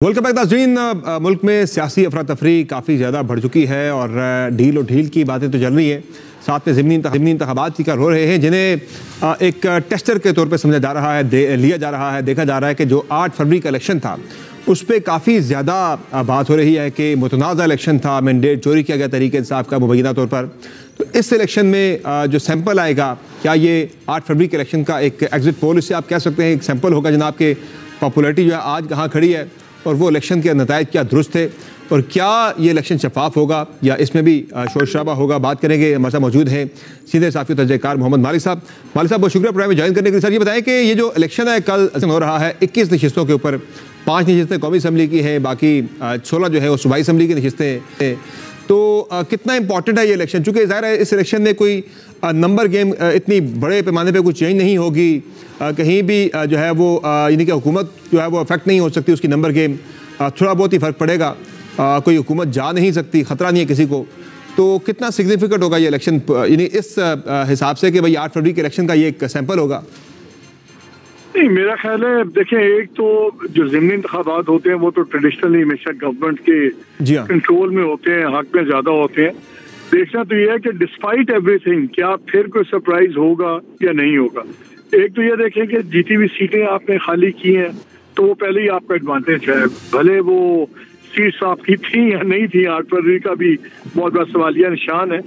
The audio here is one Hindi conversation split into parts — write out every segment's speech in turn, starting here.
वेलकम बैक नाज़रीन। मुल्क में सियासी अफरा तफरी काफ़ी ज़्यादा बढ़ चुकी है और ढील और ढील की बातें तो चल रही हैं, साथ में ज़मीनी इंतखाबात की कर हो रहे हैं जिन्हें एक टेस्टर के तौर पे समझा जा रहा है, लिया जा रहा है। देखा जा रहा है कि जो 8 फरवरी का इलेक्शन था उस पर काफ़ी ज़्यादा बात हो रही है कि मुतनाज़ा इलेक्शन था, मैंडेट चोरी किया गया तरीके इंसाफ का मुबैना तौर पर। तो इस इलेक्शन में जो सैंपल आएगा, क्या ये 8 फरवरी के इलेक्शन का एक एग्जिट पोल, इससे आप कह सकते हैं एक सैंपल होगा जनाब के पॉपुलरिटी जो है आज कहाँ खड़ी है और वो इलेक्शन के नतायज क्या दुरुस्त थे और क्या ये इलेक्शन शफाफ होगा या इसमें भी शोर शराबा होगा। बात करेंगे। हमारे साथ मौजूद हैं सीनियर साफ़ी तजज़ियाकार मोहम्मद मालिक साहब। मालिक साहब बहुत शुक्रिया प्रोग्राम में ज्वाइन करने के लिए। सर ये बताएं कि ये जो इलेक्शन है कल हो रहा है 21 नशिस्तों के ऊपर, 5 नशिस्तें कौमी असम्बली की हैं, बाकी 16 जो है वो सूबाई असम्बली की नशिस्तें हैं। तो कितना इंपॉर्टेंट है ये इलेक्शन, चूँकि ज़ाहिर है इस इलेक्शन में कोई नंबर गेम इतनी बड़े पैमाने पे कुछ चेंज नहीं होगी, कहीं भी जो है वो यानी कि हुकूमत जो है वो अफेक्ट नहीं हो सकती, उसकी नंबर गेम थोड़ा बहुत ही फ़र्क पड़ेगा, कोई हुकूमत जा नहीं सकती, ख़तरा नहीं है किसी को। तो कितना सिग्निफिकेंट होगा ये इलेक्शन यानी इस हिसाब से कि भाई 8 फरवरी के इलेक्शन का ये एक सैंपल होगा? नहीं, मेरा ख्याल है देखें, एक तो जो ज़मीनी इंतखाबात होते हैं वो तो ट्रेडिशनली हमेशा गवर्नमेंट के कंट्रोल में होते हैं, हक में ज़्यादा होते हैं। देखना तो ये है कि डिस्पाइट एवरीथिंग क्या फिर कोई सरप्राइज होगा या नहीं होगा। एक तो ये देखें कि जीती हुई सीटें आपने खाली की हैं तो वो पहले ही आपका एडवांटेज है, भले वो सीट्स आपकी थी या नहीं थी। 8 फरवरी का भी बहुत बड़ा सवालिया निशान है,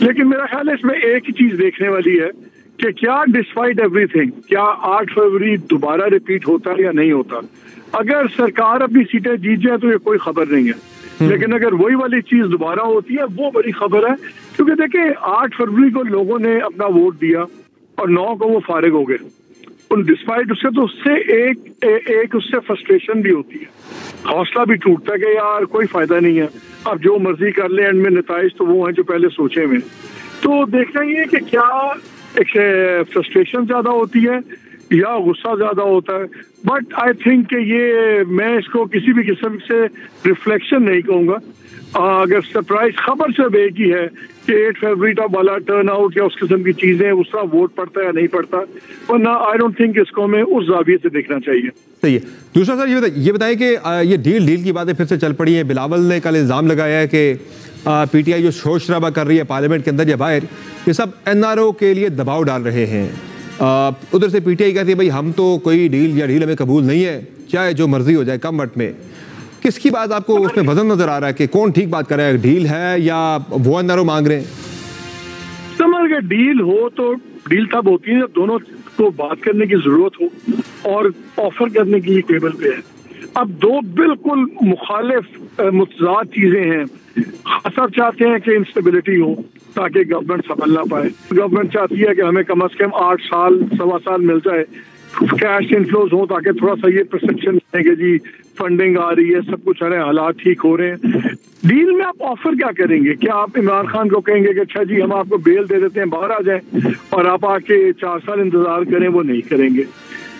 लेकिन मेरा ख्याल है इसमें एक ही चीज देखने वाली है कि क्या डिस्पाइट एवरीथिंग क्या 8 फरवरी दोबारा रिपीट होता है या नहीं होता। अगर सरकार अपनी सीटें जीत जाए तो ये कोई खबर नहीं है, लेकिन अगर वही वाली चीज दोबारा होती है वो बड़ी खबर है। क्योंकि देखिए 8 फरवरी को लोगों ने अपना वोट दिया और 9 को वो फारिग हो गए। डिस्पाइट उससे तो उससे एक उससे फ्रस्ट्रेशन भी होती है, हौसला भी टूटता है कि यार कोई फायदा नहीं है, अब जो मर्जी कर ले, एंड में नताइज तो वो हैं जो पहले सोचे हुए। तो देखना ये कि क्या एक फ्रस्ट्रेशन ज्यादा होती है या गुस्सा ज्यादा होता है। बट आई थिंक कि ये मैं इसको किसी भी किस्म से रिफ्लेक्शन नहीं कहूँगा। अगर सरप्राइज खबर सिर्फ एक ही है कि 8 फरवरी का वाला टर्न आउट या उस किस्म की चीजें उस तरह वोट पड़ता है या नहीं पड़ता, वरना आई डोंट थिंक इसको हमें उस जाविये से देखना चाहिए। सही है। दूसरा सर ये बताइए कि ये ढील की बातें फिर से चल पड़ी है। बिलावल ने कल इल्ज़ाम लगाया है कि पीटीआई जो शोर शराबा कर रही है पार्लियामेंट के अंदर या बाहर, ये सब एनआरओ के लिए दबाव डाल रहे हैं। उधर से पीटीआई कहती है भाई हम तो कोई ढील हमें कबूल नहीं है, चाहे जो मर्जी हो जाए कम वक्त में। किसकी बात आपको उसमें वजन नजर आ रहा है कि कौन ठीक बात कर रहा है, ढील है या वो एनआरओ मांग रहे हैं? समझ गए, डील हो तो डील तब होती है जब दोनों को बात करने की जरूरत हो और ऑफर करने के लिए टेबल पे है। अब दो बिल्कुल मुखालिफ मुतजाद चीजें हैं। सब चाहते हैं कि इंस्टेबिलिटी हो ताकि गवर्नमेंट संभल ना पाए। गवर्नमेंट चाहती है कि हमें कम से कम 8 साल 1.25 साल मिल जाए, कैश इनफ्लोज हो ताकि थोड़ा सा ये परसेप्शन है कि जी फंडिंग आ रही है, सब कुछ आ रहा है, हालात ठीक हो रहे हैं। डील में आप ऑफर क्या करेंगे? क्या आप इमरान खान को कहेंगे कि अच्छा जी हम आपको बेल दे देते हैं, बाहर आ जाएं और आप आके 4 साल इंतजार करें? वो नहीं करेंगे।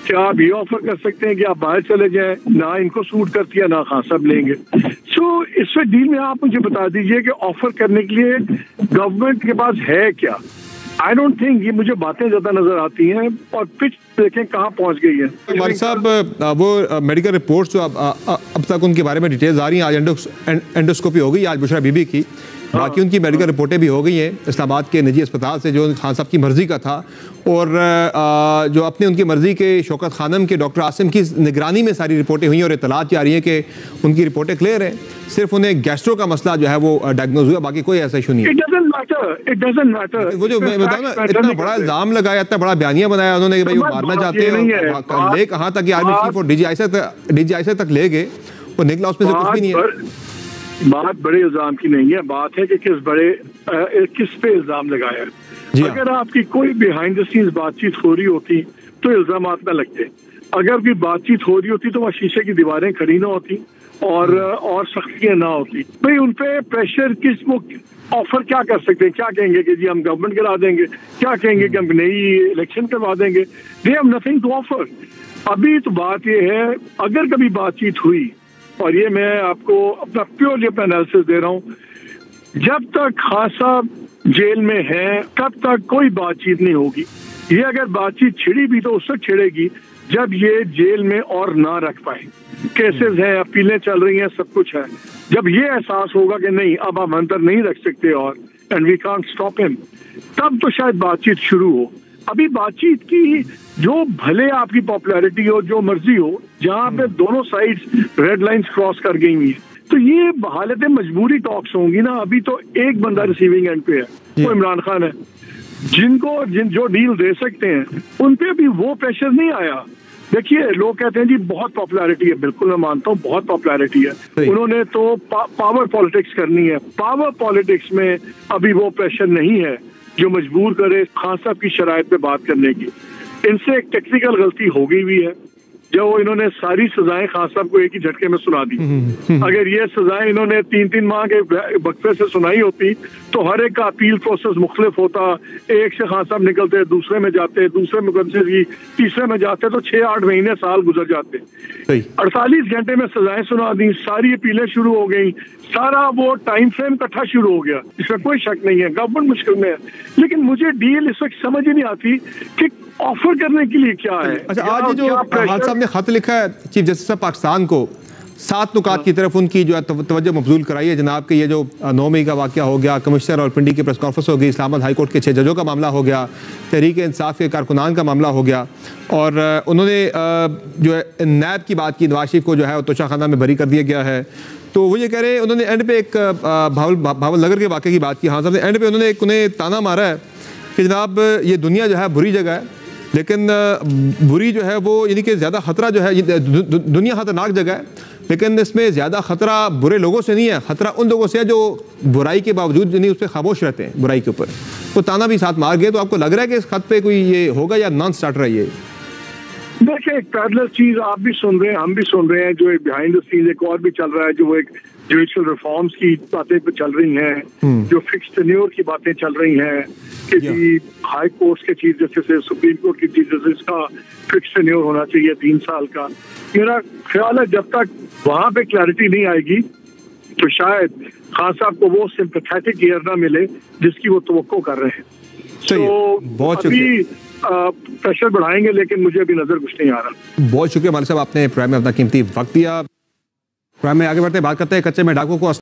क्या आप ये ऑफर कर सकते हैं कि आप बाहर चले जाएं, ना इनको सूट करती है ना खान सब लेंगे? सो इसमें डील में आप मुझे बता दीजिए कि ऑफर करने के लिए गवर्नमेंट के पास है क्या। आई डोंट थिंक, ये मुझे बातें ज्यादा नजर आती हैं और पिच देखें कहाँ पहुंच गई है। हमारे साहब वो मेडिकल रिपोर्ट्स जो अब तक उनके बारे में डिटेल्स आ रही हैं, आज एंडोस्कोपी हो गई आज बुशरा बीबी की, बाकी उनकी मेडिकल रिपोर्टें भी हो गई हैं इस्लामाबाद के निजी अस्पताल से, जो खान साहब की मर्जी का था और जो अपनी उनकी मर्जी के शौकत खानम के डॉक्टर आसिम की निगरानी में सारी रिपोर्टें हुई और इतलात आ रही हैं कि उनकी रिपोर्टें क्लियर हैं, सिर्फ उन्हें गैस्ट्रो का मसला जो है वो डायग्नोज हुआ, बाकी कोई ऐसा इशू नहीं है। It doesn't matter. वो जो मैं बताऊँ ना, इतना बड़ा इल्जाम लगाया, इतना बड़ा बयानिया बनाया उन्होंने कि भाई वो मारना चाहते हैं, ले कहाँ तक आर्मी चीफ और डीजीआईसी तक ले गए, वो निकला उसमें से कुछ भी नहीं है। बात बड़े इल्जाम की नहीं है, बात है कि किस पे इल्जाम लगाया है। अगर आपकी कोई बिहाइंड द सीन्स बातचीत हो रही होती तो इल्जाम ना लगते। अगर कोई बातचीत हो रही होती तो वहाँ शीशे की दीवारें खड़ी ना होती और सख्तियां ना होती। भाई उन पे प्रेशर किस, वो ऑफर क्या कर सकते हैं? क्या कहेंगे कि जी हम गवर्नमेंट गिरा देंगे? क्या कहेंगे कि हम नई इलेक्शन करवा देंगे? They have nothing to offer. अभी तो बात ये है, अगर कभी बातचीत हुई, और ये मैं आपको अपना प्योरली अपना एनालिसिस दे रहा हूँ, जब तक खान साहब जेल में है तब तक कोई बातचीत नहीं होगी। ये अगर बातचीत छिड़ी भी तो उससे छिड़ेगी जब ये जेल में और ना रख पाए, केसेस हैं, अपीलें चल रही हैं, सब कुछ है, जब ये एहसास होगा कि नहीं अब हम अंदर नहीं रख सकते और and we can't stop him, तब तो शायद बातचीत शुरू हो। अभी बातचीत की जो भले आपकी पॉपुलैरिटी हो, जो मर्जी हो, जहां पे दोनों साइड्स रेड लाइंस क्रॉस कर गई हुई है, तो ये हालत मजबूरी टॉक्स होंगी ना। अभी तो एक बंदा रिसीविंग एंड पे है, वो इमरान खान है। जो डील दे सकते हैं उन पे भी वो प्रेशर नहीं आया। देखिए, लोग कहते हैं जी बहुत पॉपुलैरिटी है, बिल्कुल मैं मानता हूँ बहुत पॉपुलैरिटी है, उन्होंने तो पावर पॉलिटिक्स करनी है। पावर पॉलिटिक्स में अभी वो प्रेशर नहीं है जो मजबूर करे खान साहब की शराइत पे बात करने की। इनसे एक टेक्निकल गलती हो गई हुई है, जो इन्होंने सारी सजाएं खान साहब को एक ही झटके में सुना दी। अगर ये सजाएं इन्होंने 3-3 माह के वक्फे से सुनाई होती तो हर एक का अपील प्रोसेस मुख्तलिफ होता। एक से खान साहब निकलते, दूसरे में जाते, दूसरे मुकदमे तीसरे में जाते, तो 6-8 महीने साल गुजर जाते। 48 घंटे में सजाएं सुना दी, सारी अपीलें शुरू हो गई, सारा वो टाइम फ्रेम इकट्ठा शुरू हो गया, इसमें कोई शक नहीं है। गवर्नमेंट मुश्किल में है, लेकिन मुझे डील इस वक्त समझ ही नहीं आती कि ऑफर करने के लिए क्या है। अच्छा, आज जो खान साहब ने खत लिखा है चीफ जस्टिस ऑफ पाकिस्तान को, 7 नुकात की तरफ उनकी जो है तवज्जो मबजूल कराई है जनाब के। ये जो 9 मई का वाक़या हो गया, कमिश्नर और पिंडी की प्रेस कॉन्फ्रेंस हो गई, इस्लामाबाद हाई कोर्ट के 6 जजों का मामला हो गया, तहरीक इंसाफ के कारकुनान का मामला हो गया, और उन्होंने जो है नैब की बात की, नवाज शरीफ को जो है तोशाखाना में बरी कर दिया गया है। तो वो ये कह रहे हैं, उन्होंने एंड पे एक भावल नगर के वाक़े की बात की। हाँ साहब ने एंड पे उन्हें ताना मारा है कि जनाब ये दुनिया जो है बुरी जगह है, लेकिन बुरी जो है वो यानी कि ज़्यादा ख़तरा जो है, दुनिया ख़तरनाक जगह है, लेकिन इसमें ज़्यादा ख़तरा बुरे लोगों से नहीं है, ख़तरा उन लोगों से है जो बुराई के बावजूद यानी उस पर खामोश रहते हैं, बुराई के ऊपर। तो ताना भी साथ मार गए। तो आपको लग रहा है कि इस खत पे कोई ये होगा या नॉन स्टार्टर है ये? देखिए, एक पैरेलल चीज आप भी सुन रहे हैं, हम भी सुन रहे हैं, जो एक बिहाइंड द सीन एक और भी चल रहा है, जो एक जुडिशल रिफॉर्म्स की बातें पे चल रही हैं, जो फिक्स टेन्योर की बातें चल रही हैं कि जी हाई कोर्ट के चीफ जस्टिस, सुप्रीम कोर्ट की चीफ जस्टिस का फिक्स टेन्योर होना चाहिए 3 साल का। मेरा ख्याल है जब तक वहां पे क्लैरिटी नहीं आएगी तो शायद खान साहब को वो सिंपैथेटिक ईयर ना मिले जिसकी वो तवक्को कर रहे हैं। तो अभी प्रेशर बढ़ाएंगे, लेकिन मुझे अभी नजर कुछ नहीं आ रहा। बहुत शुक्रिया मालिक साहब, आपने प्रोग्राम में अपना कीमती वक्त दिया। प्रोग्राम में आगे बढ़ते बात करते हैं कच्चे में डाकों को